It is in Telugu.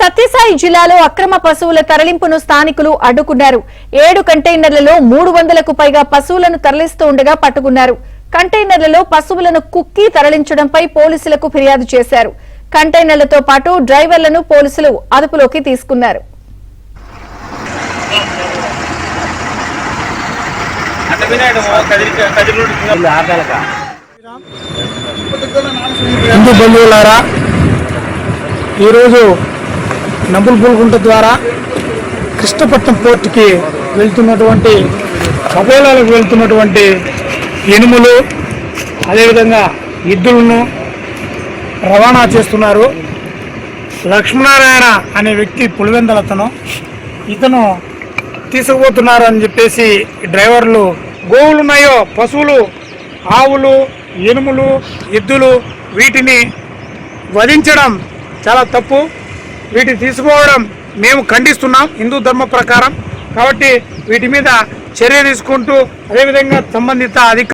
సత్యసాయి జిల్లాలో అక్రమ పశువుల తరలింపును స్థానికులు అడ్డుకున్నారు. 7 కంటైనర్లలో 300కు పైగా పశువులను తరలిస్తూ ఉండగా పట్టుకున్నారు. కంటైనర్లలో పశువులను కుక్కి తరలించడంపై పోలీసులకు ఫిర్యాదు చేశారు. కంటైనర్లతో పాటు డ్రైవర్లను పోలీసులు అదుపులోకి తీసుకున్నారు. హిందూ బంధువులారా, ఈరోజు నంబుల్పూల్గుంట ద్వారా కృష్ణపట్నం పోర్టుకి వెళ్తున్నటువంటి కబోలాలకు వెళ్తున్నటువంటి ఎనుములు, అదేవిధంగా ఎద్దులను రవాణా చేస్తున్నారు. లక్ష్మీనారాయణ అనే వ్యక్తి పులివెందలతను ఇతను తీసుకుపోతున్నారు అని చెప్పేసి డ్రైవర్లు గోవులు ఉన్నాయో పశువులు, ఆవులు, ఎనుములు, ఎద్దులు వీటిని వధించడం చాలా తప్పు. వీటిని తీసుకోవడం మేము ఖండిస్తున్నాం హిందూ ధర్మ ప్రకారం. కాబట్టి వీటి మీద చర్య తీసుకుంటూ అదేవిధంగా సంబంధిత